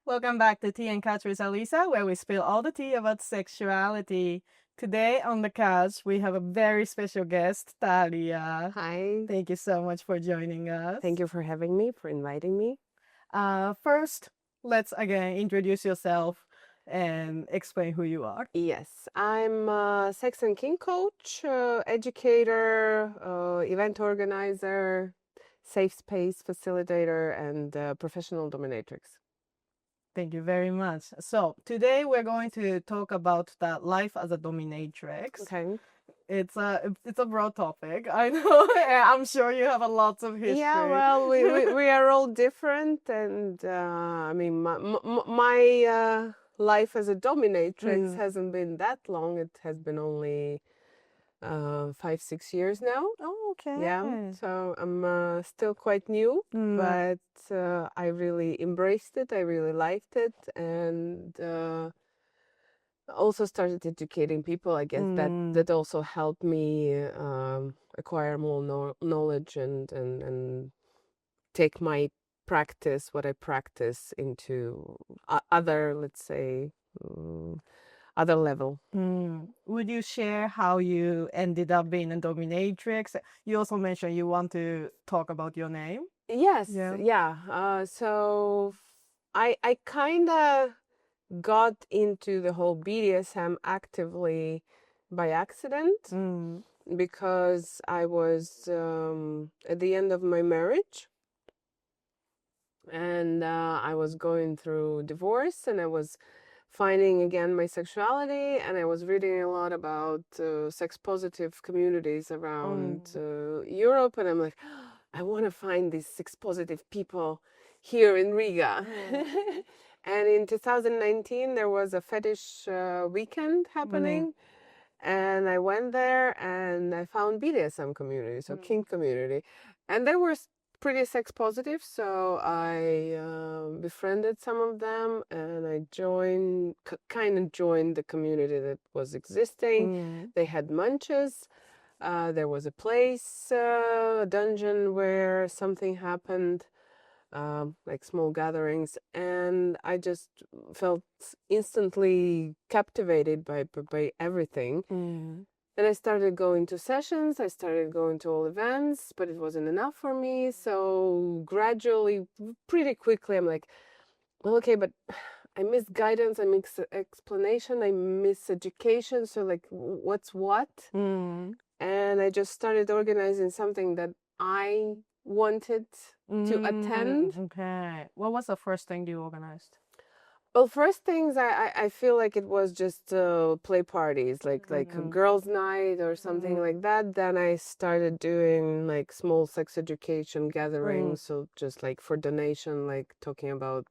Welcome back to Tea and Couch with Alisa, where we spill all the tea about sexuality. Today on the couch, we have a very special guest, Thalia. Hi. Thank you so much for joining us. Thank you for having me, for inviting me. First, let's again introduce yourself and explain who you are. Yes, I'm a sex and kink coach, educator, event organizer, safe space facilitator, and professional dominatrix. Thank you very much. So today we're going to talk about that life as a dominatrix. Okay. It's a broad topic. I know. I'm sure you have a lot of history. Yeah, well, we are all different, and I mean, my life as a dominatrix hasn't been that long. It has been only 5-6 years now. Oh, okay. Yeah, so I'm still quite new, but I really embraced it. I really liked it, and also started educating people. I guess that also helped me acquire more knowledge and take my practice, what I practice, into other, let's say, other level. Would you share how you ended up being a dominatrix? You also mentioned you want to talk about your name. Yes, Yeah. yeah. So I kind of got into the whole BDSM actively by accident because I was at the end of my marriage, and I was going through divorce, and I was finding again my sexuality, and I was reading a lot about sex positive communities around Europe, and I'm like, I want to find these sex positive people here in Riga. And in 2019 there was a fetish weekend happening, and I went there and I found BDSM community, so kink community, and they were pretty sex positive, so I befriended some of them, and I kind of joined the community that was existing. They had munches. There was a place, a dungeon where something happened, like small gatherings, and I just felt instantly captivated by everything. And I started going to sessions, I started going to all events, but it wasn't enough for me. So gradually, pretty quickly, I'm like, well, okay, but I miss guidance, I miss explanation, I miss education. So, like, what's what? And I just started organizing something that I wanted to attend. Okay. What was the first thing you organized? Well, first things, I feel like it was just play parties, like a girls' night or something like that. Then I started doing like small sex education gatherings, so just like for donation, like talking about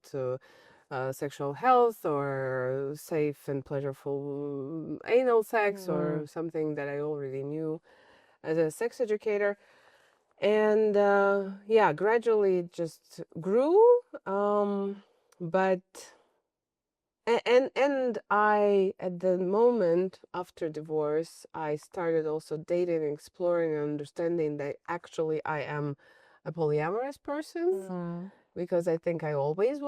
sexual health or safe and pleasurable anal sex or something that I already knew as a sex educator. And yeah, gradually it just grew. But and I, at the moment after divorce, I started also dating, exploring, and understanding that actually I am a polyamorous person, because I think I always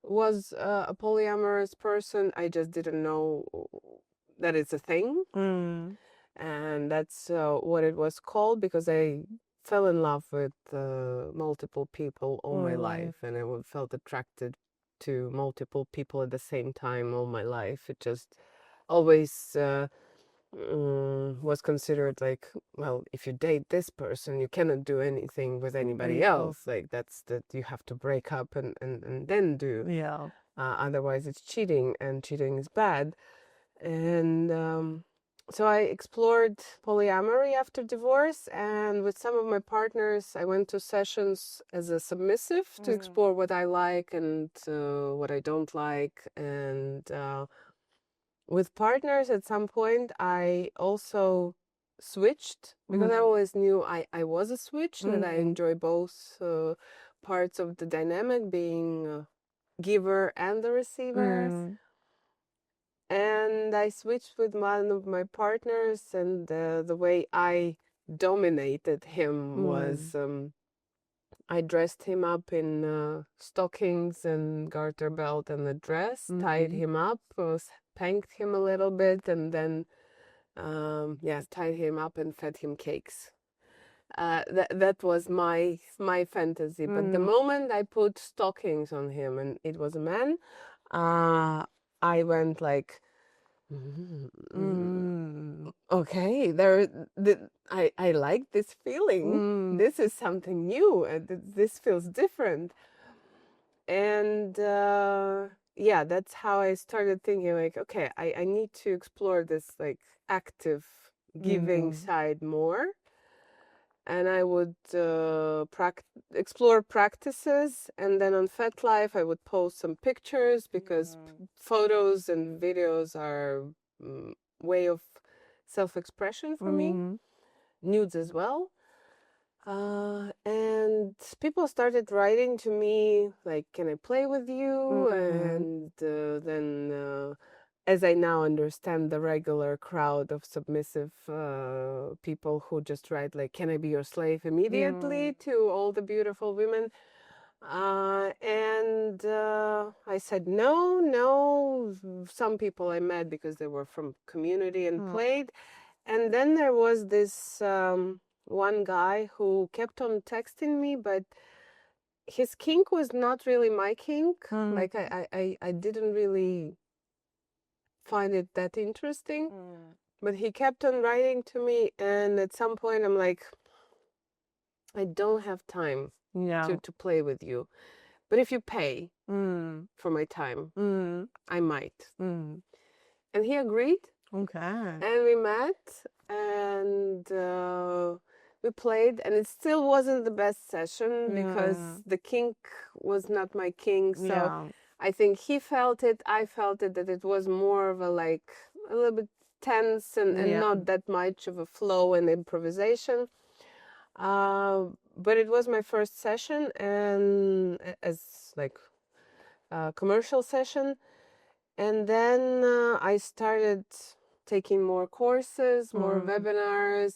was a polyamorous person. I just didn't know that it's a thing, and that's what it was called, because I fell in love with multiple people all my life, and I felt attracted to multiple people at the same time all my life. It just always was considered like, well, if you date this person, you cannot do anything with anybody else. Like, that's that you have to break up and then do. Yeah. Otherwise, it's cheating, and cheating is bad. And so I explored polyamory after divorce, and with some of my partners, I went to sessions as a submissive to explore what I like and what I don't like. And with partners, at some point, I also switched, because I always knew I was a switch, that I enjoy both parts of the dynamic, being giver and the receiver. And I switched with one of my partners, and the way I dominated him was I dressed him up in stockings and garter belt and a dress, tied him up, spanked him a little bit, and then tied him up and fed him cakes. That was my fantasy. But the moment I put stockings on him and it was a man, I went like, okay, I like this feeling. This is something new. This feels different. And that's how I started thinking like, okay, I need to explore this like active giving side more. And I would explore practices, and then on FetLife I would post some pictures because photos and videos are way of self-expression for me, nudes as well. And people started writing to me like, can I play with you? And then as I now understand the regular crowd of submissive people who just write like, can I be your slave immediately to all the beautiful women? And I said, no. Some people I met because they were from community and played. And then there was this one guy who kept on texting me, but his kink was not really my kink. Like I didn't really find it that interesting. But he kept on writing to me, and at some point I'm like, I don't have time to play with you. But if you pay for my time, I might. And he agreed. Okay. And we met, and we played, and it still wasn't the best session because the kink was not my kink. So I think he felt it, I felt it, that it was more of a like a little bit tense and not that much of a flow and improvisation. But it was my first session, and as like a commercial session. And then I started taking more courses, more webinars,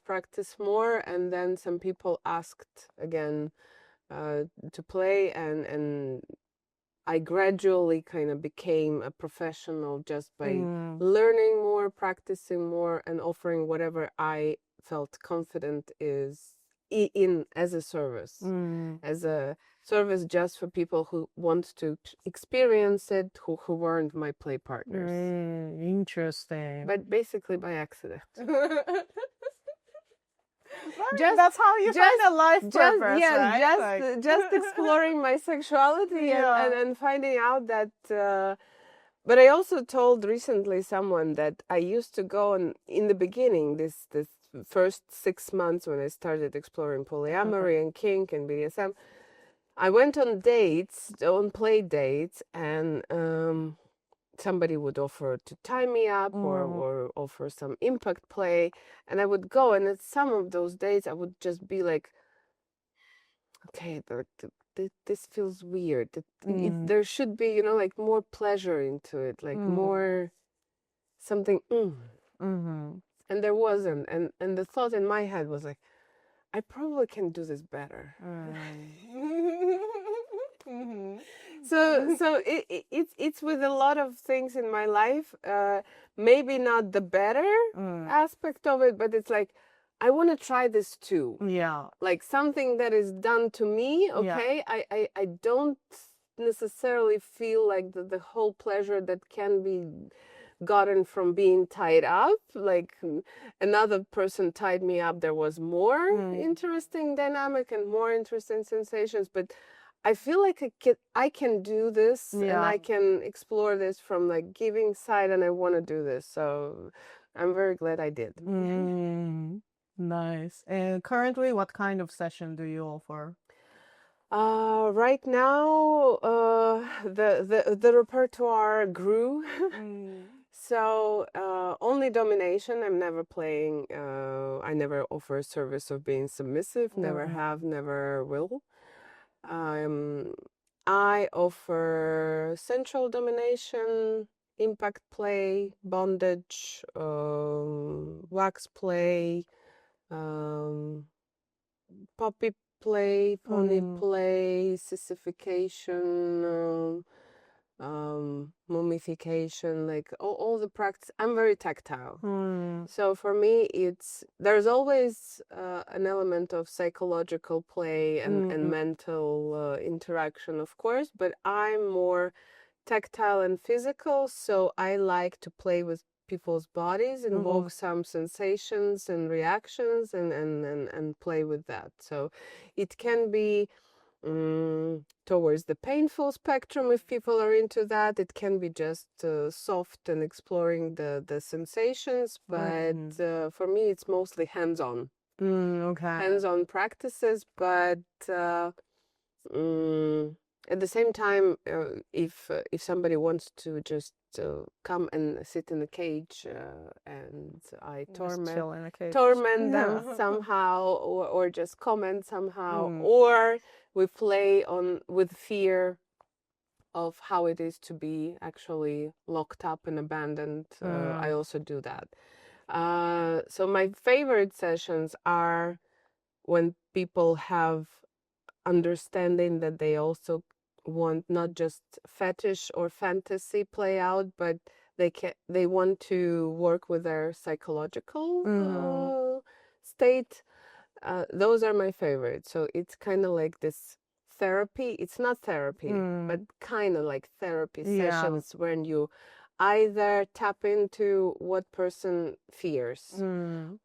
practice more, and then some people asked again to play, and I gradually kind of became a professional just by learning more, practicing more, and offering whatever I felt confident is in as a service, as a service just for people who want to experience it, who weren't my play partners. Interesting. But basically by accident. That's how you find a life purpose, right? Just exploring my sexuality and finding out that. But I also told recently someone that I used to go in the beginning, this first 6 months when I started exploring polyamory and kink and BDSM. I went on dates, on play dates, and somebody would offer to tie me up or offer some impact play, and I would go, and at some of those dates I would just be like, okay, this feels weird. There should be, like more pleasure into it, like more something. And there wasn't, and the thought in my head was like, I probably can do this better. So it's with a lot of things in my life. Maybe not the better aspect of it, but it's like, I want to try this too. Yeah. Like something that is done to me. Okay. I don't necessarily feel like the whole pleasure that can be gotten from being tied up. Like another person tied me up, there was more interesting dynamic and more interesting sensations, but I feel like I can do this and I can explore this from like giving side, and I want to do this, so I'm very glad I did. Nice. And currently, what kind of session do you offer? Right now, the repertoire grew. So only domination. I'm never playing. I never offer a service of being submissive. Never have. Never will. I offer sensual domination, impact play, bondage, wax play, puppy play, pony Mm. play, sissification, mummification, like all the practice. I'm very tactile. Mm. So for me, there's always an element of psychological play and mental interaction, of course, but I'm more tactile and physical, so I like to play with people's bodies, invoke some sensations and reactions, and play with that. So it can be towards the painful spectrum if people are into that. It can be just soft and exploring the sensations, but for me it's mostly hands-on. Okay. Hands-on practices, but at the same time, if somebody wants to just come and sit in a cage and I torment them somehow, or just comment somehow, or we play on with fear of how it is to be actually locked up and abandoned. I also do that. So my favorite sessions are when people have understanding that they also want not just fetish or fantasy play out, but they want to work with their psychological state. Those are my favorites. So it's kind of like this therapy. It's not therapy, but kind of like therapy sessions when you either tap into what person fears,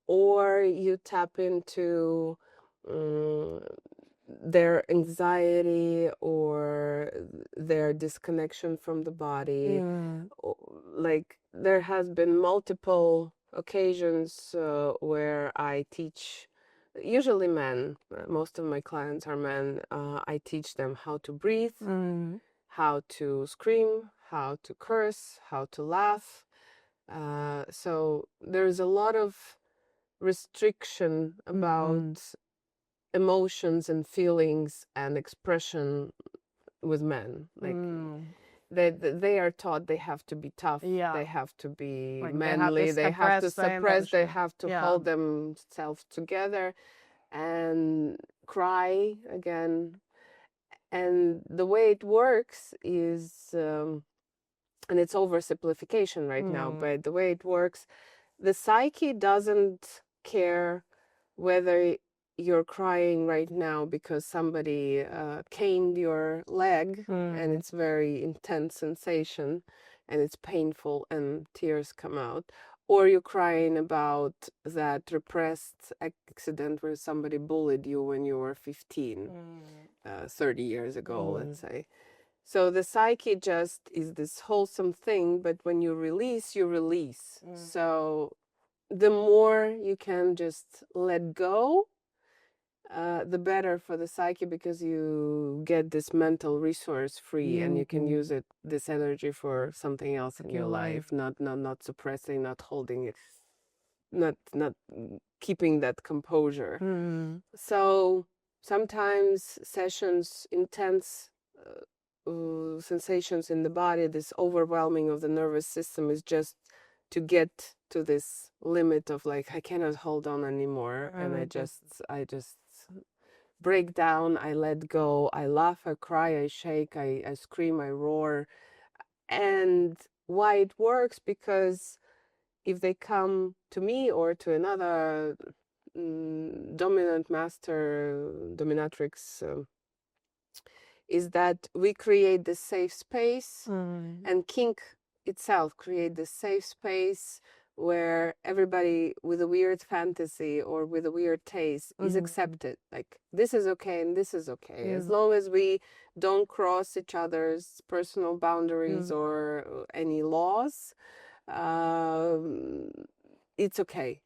or you tap into their anxiety or their disconnection from the body. Like there has been multiple occasions where I teach, usually men, most of my clients are men. I teach them how to breathe, how to scream, how to curse, how to laugh. So there's a lot of restriction about emotions and feelings and expression with men. Like they are taught they have to be tough, they have to be manly, they have to suppress, they have to hold themselves together and cry again. And the way it works is, and it's oversimplification right now, but the way it works, the psyche doesn't care whether you're crying right now because somebody caned your leg and it's very intense sensation and it's painful and tears come out, or you're crying about that repressed accident where somebody bullied you when you were 15, 30 years ago, let's say. So the psyche just is this wholesome thing, but when you release, you release. So the more you can just let go, the better for the psyche, because you get this mental resource free and you can use it, this energy, for something else in your life, not suppressing, not holding it, not keeping that composure. So sometimes sessions, intense sensations in the body, this overwhelming of the nervous system, is just to get to this limit of like, I cannot hold on anymore, and I just break down, I let go, I laugh, I cry, I shake, I scream, I roar. And why it works, because if they come to me or to another dominant master, dominatrix, is that we create this safe space, and kink itself create this safe space where everybody with a weird fantasy or with a weird taste is accepted. Like, this is okay and this is okay, as long as we don't cross each other's personal boundaries or any laws. It's okay.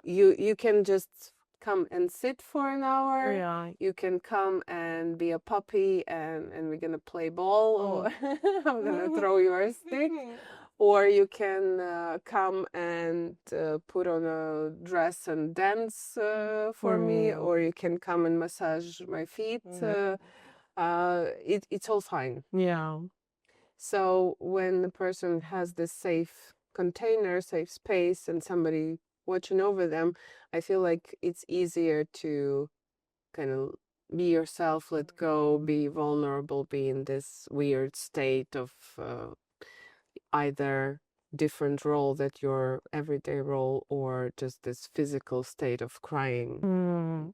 You can just come and sit for an hour. You can come and be a puppy and we're gonna play ball, or I'm gonna throw you a stick. Or you can come and put on a dress and dance for me, or you can come and massage my feet. It's all fine. So when the person has this safe container, safe space, and somebody watching over them, I feel like it's easier to kind of be yourself, let go, be vulnerable, be in this weird state of either different role that your everyday role or just this physical state of crying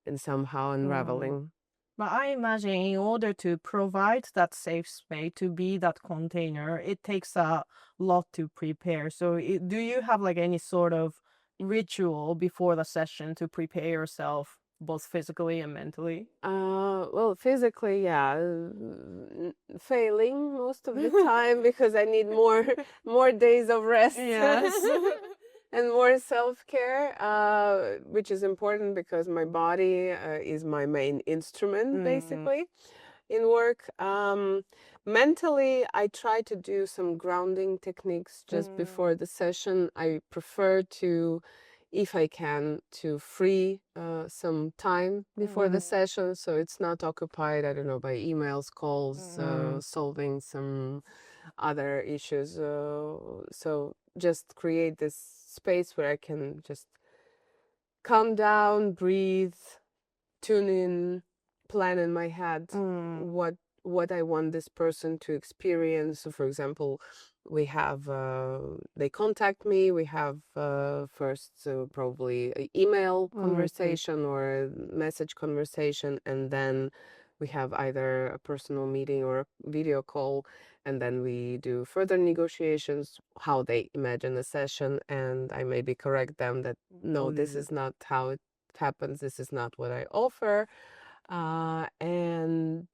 and somehow unraveling. But I imagine in order to provide that safe space, to be that container, it takes a lot to prepare. So do you have like any sort of ritual before the session to prepare yourself both physically and mentally? Well, physically, yeah, failing most of the time because I need more days of rest. Yes. And more self-care, which is important because my body is my main instrument, basically, in work. Mentally, I try to do some grounding techniques just before the session. I prefer to, if I can, to free some time before the session so it's not occupied, I don't know, by emails, calls, solving some other issues. So just create this space where I can just calm down, breathe, tune in, plan in my head what I want this person to experience. So for example, we have they contact me, we have first probably an email conversation or a message conversation, and then we have either a personal meeting or a video call, and then we do further negotiations how they imagine a session, and I maybe correct them that no, this is not how it happens, this is not what I offer. And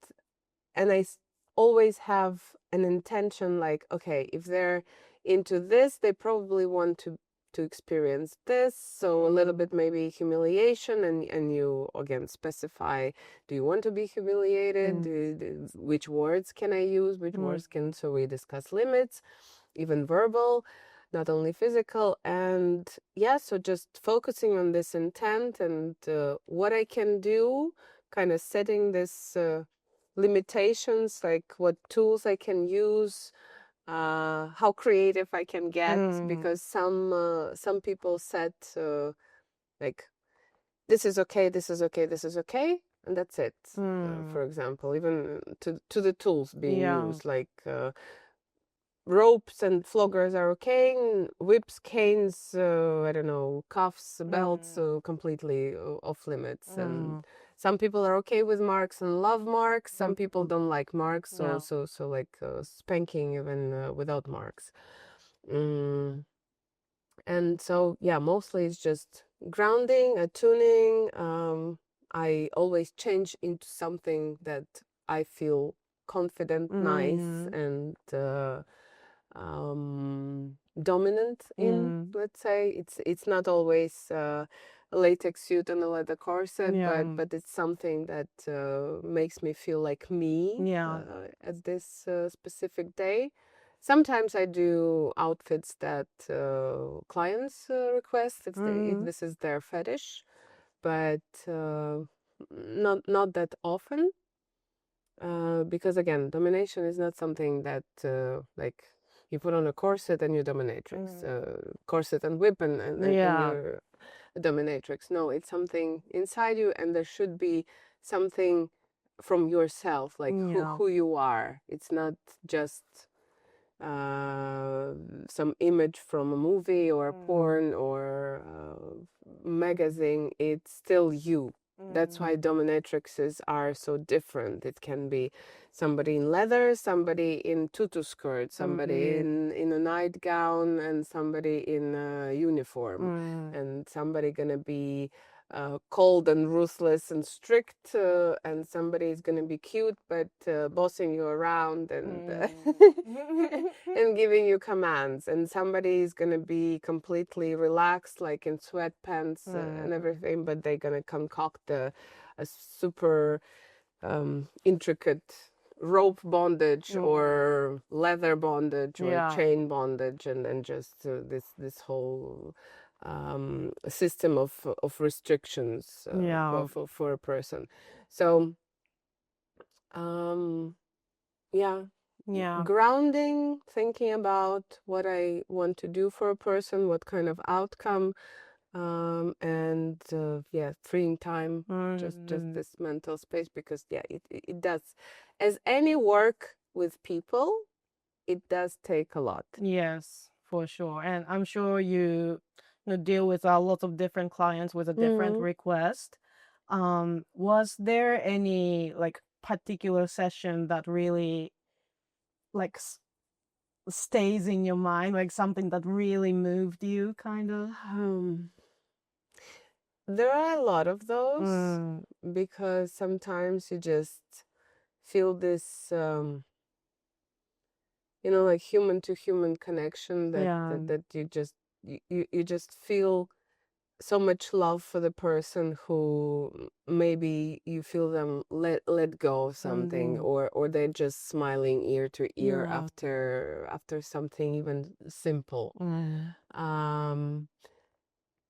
always have an intention, like, okay, if they're into this, they probably want to experience this. So a little bit maybe humiliation, and you again specify, do you want to be humiliated? Which words can I use? Which words can, so we discuss limits, even verbal, not only physical. And yeah, so just focusing on this intent and what I can do, kind of setting this limitations, like what tools I can use, how creative I can get, because some people set like, this is okay, this is okay, this is okay, and that's it. For example, even to the tools being used, like ropes and floggers are okay, whips, canes, I don't know, cuffs, belts, completely off limits. And some people are okay with marks and love marks. Some people don't like marks, so like spanking even without marks. And so yeah, mostly it's just grounding, attuning. I always change into something that I feel confident, nice, and dominant in. Let's say it's not always a latex suit and a leather corset, but it's something that makes me feel like me at this specific day. Sometimes I do outfits that clients request if this is their fetish, but not that often. Because again, domination is not something that like you put on a corset and you're dominatrix, corset and whip and you're a dominatrix. No, it's something inside you, and there should be something from yourself, like who you are. It's not just some image from a movie or a porn or magazine. It's still you. That's why dominatrixes are so different. It can be somebody in leather, somebody in tutu skirt, somebody in a nightgown, and somebody in a uniform, and somebody gonna be cold and ruthless and strict, and somebody is gonna be cute but bossing you around and and giving you commands, and somebody is gonna be completely relaxed, like in sweatpants and everything, but they're gonna concoct a super intricate rope bondage or leather bondage or chain bondage, and then just this whole system of restrictions for a person. So yeah, grounding, thinking about what I want to do for a person, what kind of outcome and yeah, freeing time, just Mm, this mental space, because yeah, it does, as any work with people, it does take a lot. yes, for sure. And I'm sure you deal with a lot of different clients with a different request. Was there any like particular session that really like stays in your mind, like something that really moved you, kind of? There are a lot of those, Mm, because sometimes you just feel this, like human to human connection, that yeah. you just feel so much love for the person who maybe you feel them let go of something, or they're just smiling ear to ear Yeah. after something even simple. Mm,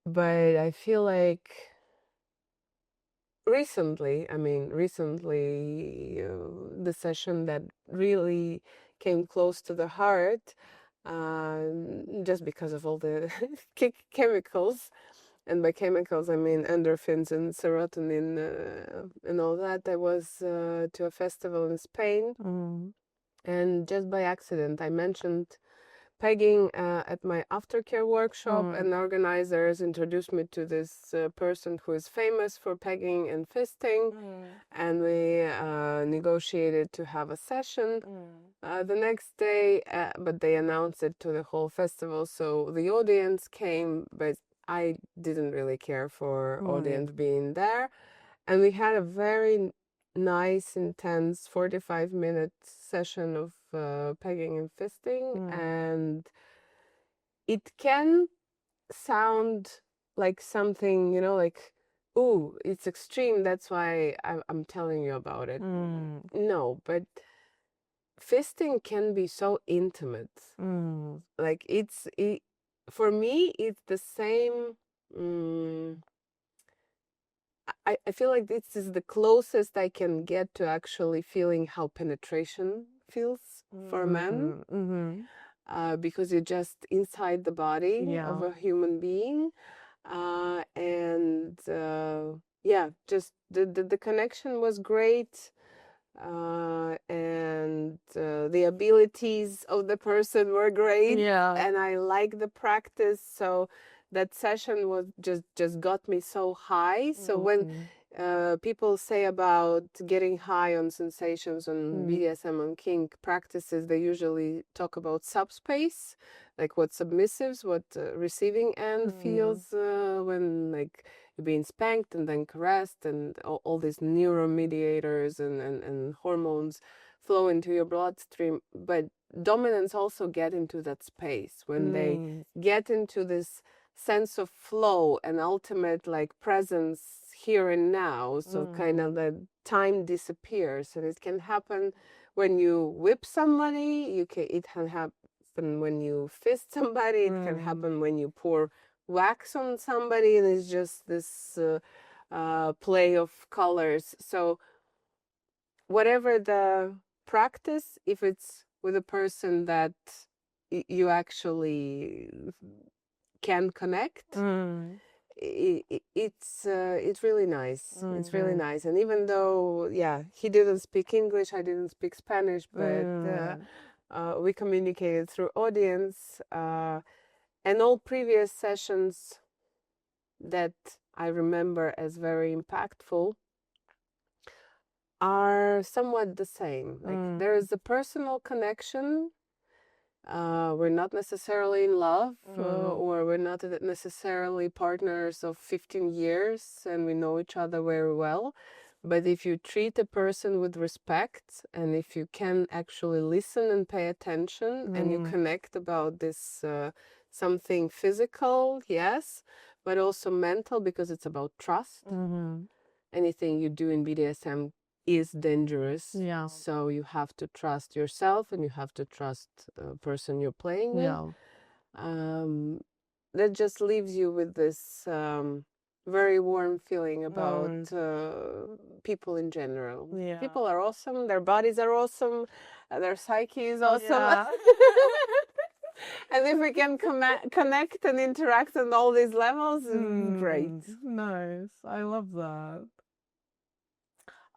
But I feel like recently, the session that really came close to the heart, just because of all the chemicals, and by chemicals I mean endorphins and serotonin, and all that. I was to a festival in Spain, mm, and just by accident I mentioned pegging at my aftercare workshop, and organizers introduced me to this person who is famous for pegging and fisting, and we negotiated to have a session the next day, but they announced it to the whole festival, so the audience came, but I didn't really care for audience being there, and we had a very nice, intense 45-minute session of pegging and fisting, and it can sound like something, like, ooh, it's extreme, that's why I'm telling you about it. No, but fisting can be so intimate. Like, for me, it's the same. mm, I feel like this is the closest I can get to actually feeling how penetration feels for men, because you're just inside the body of yeah. a human being. And yeah, just the connection was great. And the abilities of the person were great, Yeah. and I like the practice. So that session was just got me so high. So when people say about getting high on sensations on BDSM and kink practices, they usually talk about subspace, like what submissives, what receiving end feels when, like, you're being spanked and then caressed, and all these neuromediators and hormones flow into your bloodstream. But dominants also get into that space when they get into this sense of flow and ultimate, like, presence here and now. So kind of the time disappears, and it can happen when you whip somebody. It can happen when you fist somebody. It can happen when you pour wax on somebody, and it's just this play of colors. So whatever the practice, if it's with a person that you actually can connect, it's really nice. It's really nice. And even though, yeah, he didn't speak English, I didn't speak Spanish, but we communicated through audience. And all previous sessions that I remember as very impactful are somewhat the same. Like, there is a personal connection. We're not necessarily in love, or we're not necessarily partners of 15 years and we know each other very well. But if you treat a person with respect, and if you can actually listen and pay attention, and you connect about this something physical, yes, but also mental, because it's about trust. Anything you do in BDSM is dangerous. Yeah. So you have to trust yourself, and you have to trust the person you're playing with. Yeah. That just leaves you with this very warm feeling about people in general. Yeah. People are awesome. Their bodies are awesome. Their psyche is awesome. Yeah. And if we can connect and interact on all these levels, great. Nice. I love that.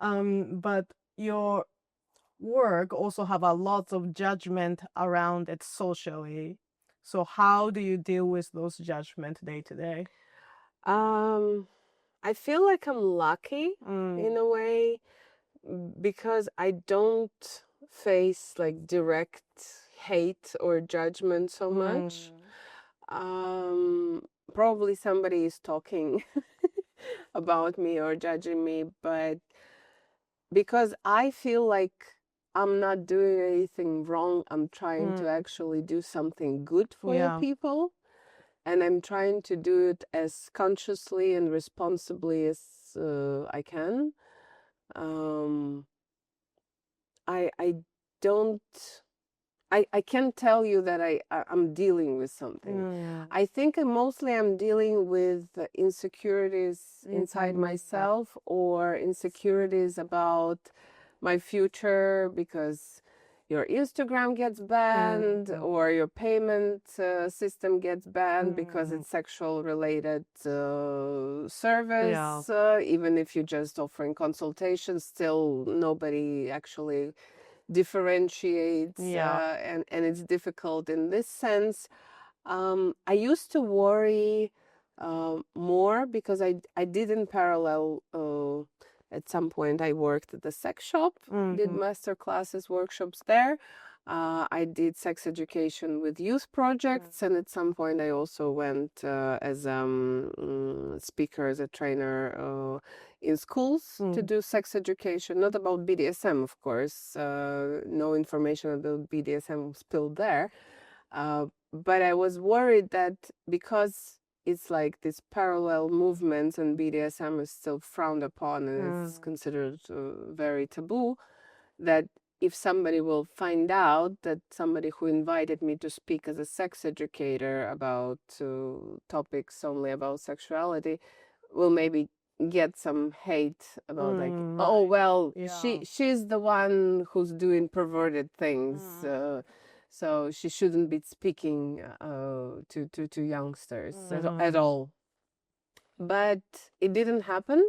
But your work also have a lot of judgment around it socially. So how do you deal with those judgment day to day? I feel like I'm lucky in a way because I don't face like direct hate or judgment so much. Probably somebody is talking about me or judging me, but because I feel like I'm not doing anything wrong, I'm trying to actually do something good for the people. And I'm trying to do it as consciously and responsibly as I can. I don't. I can't tell you that I'm dealing with something. I think mostly I'm dealing with insecurities inside myself or insecurities about my future because your Instagram gets banned or your payment system gets banned because it's sexual related service. Even if you're just offering consultations, still nobody actually differentiates and it's difficult in this sense. I used to worry more because I did in parallel at some point I worked at the sex shop, did master classes, workshops there. I did sex education with youth projects, and at some point I also went as a speaker, as a trainer in schools to do sex education, not about BDSM, of course. No information about BDSM spilled there. But I was worried that because it's like this parallel movements and BDSM is still frowned upon and it's considered very taboo, that if somebody will find out that somebody who invited me to speak as a sex educator about topics only about sexuality will maybe get some hate about like, oh well, she's the one who's doing perverted things, so she shouldn't be speaking to youngsters at all. But it didn't happen.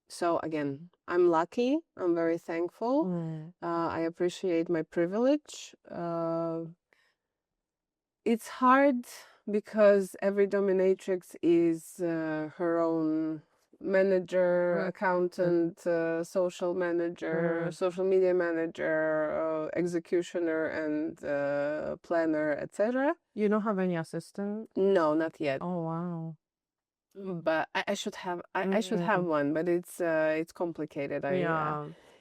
So again, I'm lucky. I'm very thankful. I appreciate my privilege. It's hard because every dominatrix is her own manager, accountant, social manager, social media manager, executioner, and planner, etc. You don't have any assistant? No, not yet. Oh wow. But I should have I should have one, but it's complicated.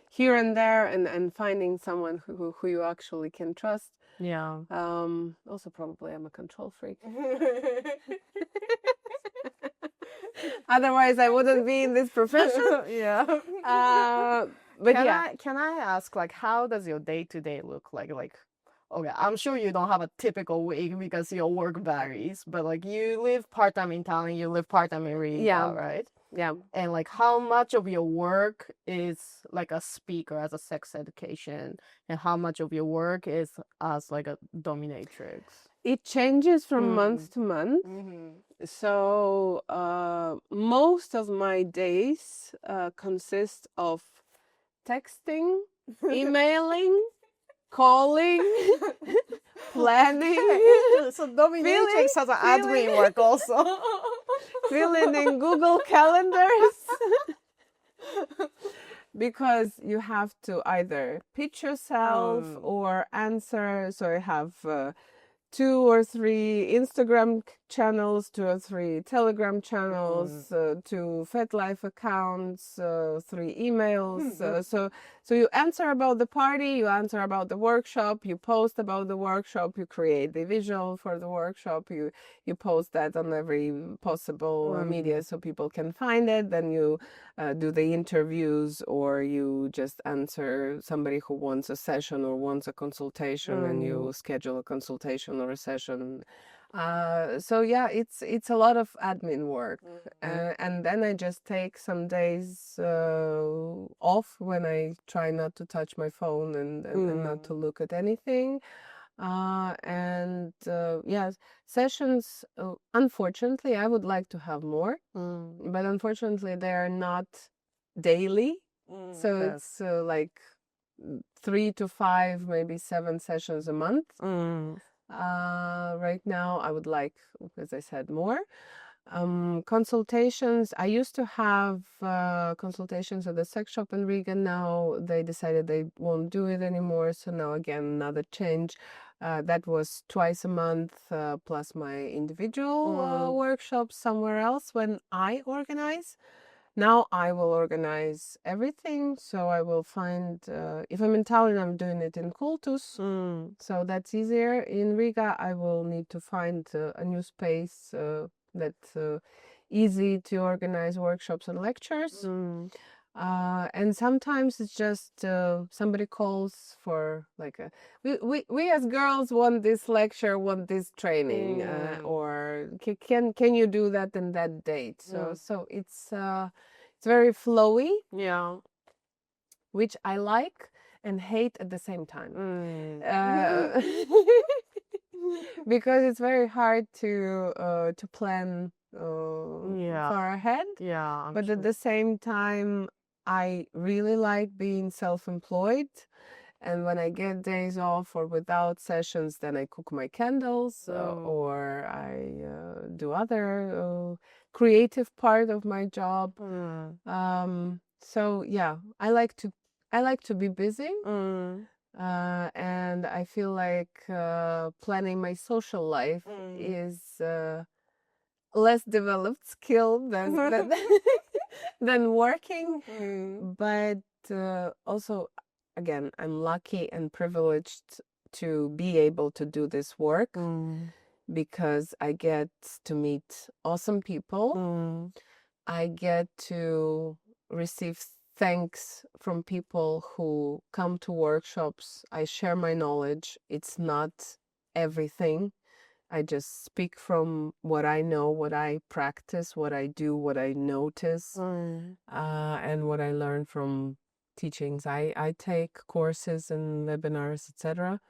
Here and there and finding someone who you actually can trust. Also probably I'm a control freak. Otherwise I wouldn't be in this profession. But can I ask, like, how does your day-to-day look like? Like, okay, I'm sure you don't have a typical week because your work varies, but like you live part-time in Tallinn, you live part-time in Riga, right? Yeah. And like how much of your work is like a speaker as a sex education and how much of your work is as like a dominatrix? It changes from month to month. So most of my days consist of texting, emailing, calling, planning. So dominatrix has an admin work also. Filling in Google calendars. Because you have to either pitch yourself or answer. So I have 2 or 3 Instagram channels, 2 or 3 Telegram channels, 2 FetLife accounts, 3 emails. So you answer about the party, you answer about the workshop, you post about the workshop, you create the visual for the workshop, you post that on every possible media so people can find it. Then you do the interviews, or you just answer somebody who wants a session or wants a consultation, and you schedule a consultation or a session. So yeah, it's a lot of admin work, and then I just take some days off when I try not to touch my phone and not to look at anything. Yes, sessions, unfortunately, I would like to have more, but unfortunately, they are not daily. So Yes. it's like 3 to 5, maybe 7 sessions a month. Right now, I would like, as I said, more. Consultations. I used to have consultations at the sex shop in Riga. Now they decided they won't do it anymore. So now again, another change. That was twice a month, plus my individual workshops somewhere else when I organize. Now I will organize everything. So I will find, if I'm in Tallinn, I'm doing it in Kultus. So that's easier. In Riga, I will need to find a new space that's easy to organize workshops and lectures. And sometimes it's just somebody calls for like we as girls want this lecture, want this training, or can you do that in that date? So it's very flowy. Yeah, which I like and hate at the same time. Because it's very hard to plan far ahead. Yeah, but at the same time, I really like being self-employed. And when I get days off or without sessions, then I cook my candles or I do other creative part of my job. So yeah, I like to be busy. And I feel like planning my social life is less developed skill than working. But also, again, I'm lucky and privileged to be able to do this work because I get to meet awesome people. I get to receive thanks from people who come to workshops. I share my knowledge. It's not everything. I just speak from what I know, what I practice, what I do, what I notice, and what I learn from teachings. I take courses and webinars, etc.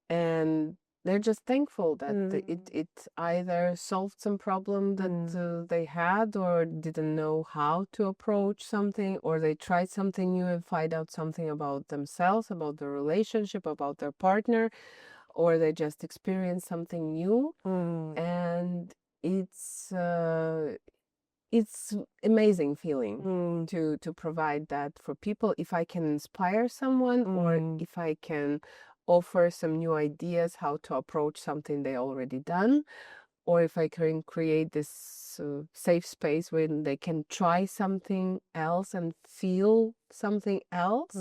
And they're just thankful that it either solved some problem that they had or didn't know how to approach something, or they tried something new and find out something about themselves, about their relationship, about their partner, or they just experienced something new. And it's amazing feeling to provide that for people. If I can inspire someone or if I can offer some new ideas how to approach something they already done, or if I can create this safe space where they can try something else and feel something else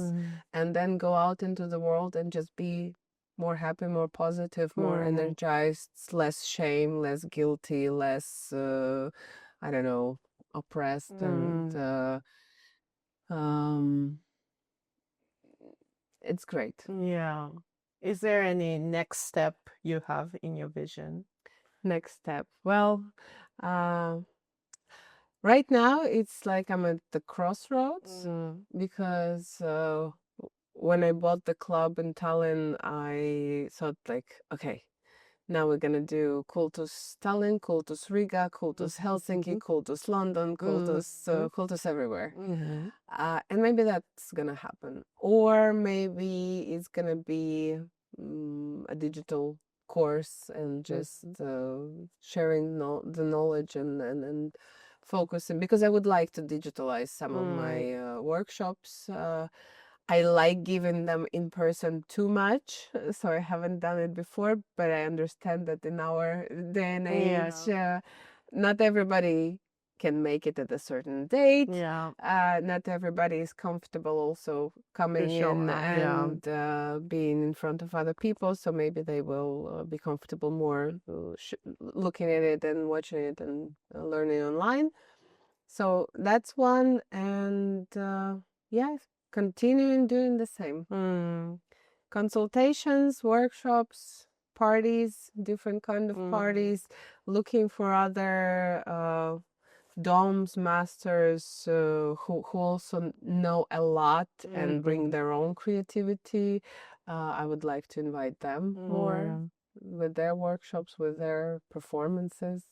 and then go out into the world and just be more happy, more positive, more energized, less shame, less guilty, less I don't know, oppressed and it's great. Yeah. Is there any next step you have in your vision? Next step. Well, right now it's like I'm at the crossroads because when I bought the club in Tallinn, I thought like, okay, now we're gonna do Kultus Tallinn, Kultus Riga, Kultus Helsinki, Kultus London, Kultus everywhere. And maybe that's gonna happen. Or maybe it's gonna be a digital course and just sharing the knowledge and focusing, because I would like to digitalize some of my workshops. I like giving them in person too much, so I haven't done it before, but I understand that in our day and age, not everybody can make it at a certain date. Not everybody is comfortable also coming in and being in front of other people, so maybe they will be comfortable more looking at it and watching it and learning online. So that's one, and continuing doing the same. Consultations, workshops, parties, different kind of parties, looking for other DOMs, masters who also know a lot and bring their own creativity. I would like to invite them more with their workshops, with their performances.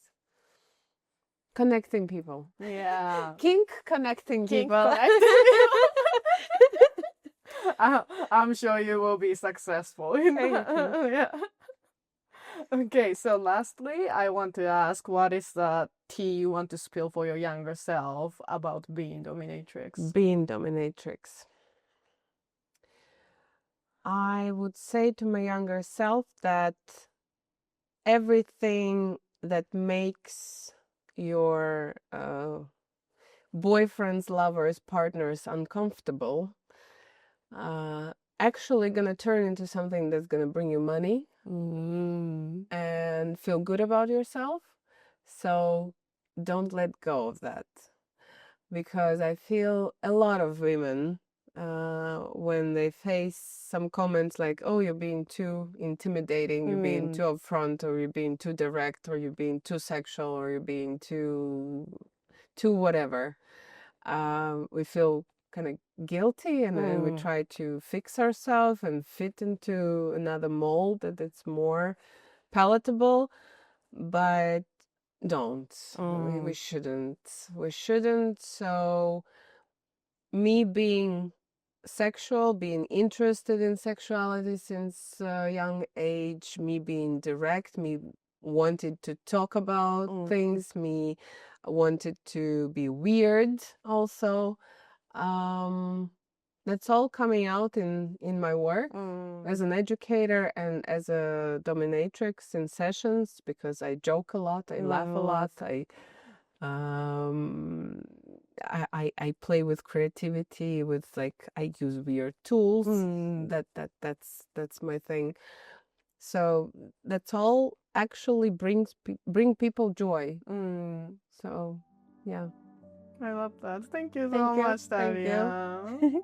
Connecting people. Yeah. Kink connecting Kink people. I'm sure you will be successful in Thank that. you. Yeah. Okay, so lastly, I want to ask, what is the tea you want to spill for your younger self about being dominatrix? Being dominatrix. I would say to my younger self that everything that makes your boyfriends, lovers, partners uncomfortable actually gonna turn into something that's gonna bring you money and feel good about yourself. So don't let go of that, because I feel a lot of women when they face some comments like, oh, you're being too intimidating, you're being too upfront, or you're being too direct, or you're being too sexual, or you're being too whatever, we feel kind of guilty, and then we try to fix ourselves and fit into another mold that it's more palatable. But don't. We shouldn't. So me being sexual, being interested in sexuality since a young age, me being direct, me wanted to talk about things, me wanted to be weird also. That's all coming out in my work as an educator and as a dominatrix in sessions, because I joke a lot, I laugh a lot, I play with creativity, with like I use weird tools. That's my thing. So that's all actually bring people joy. So yeah. I love that. Thank you so Thank you. much, Thank you. Thalia.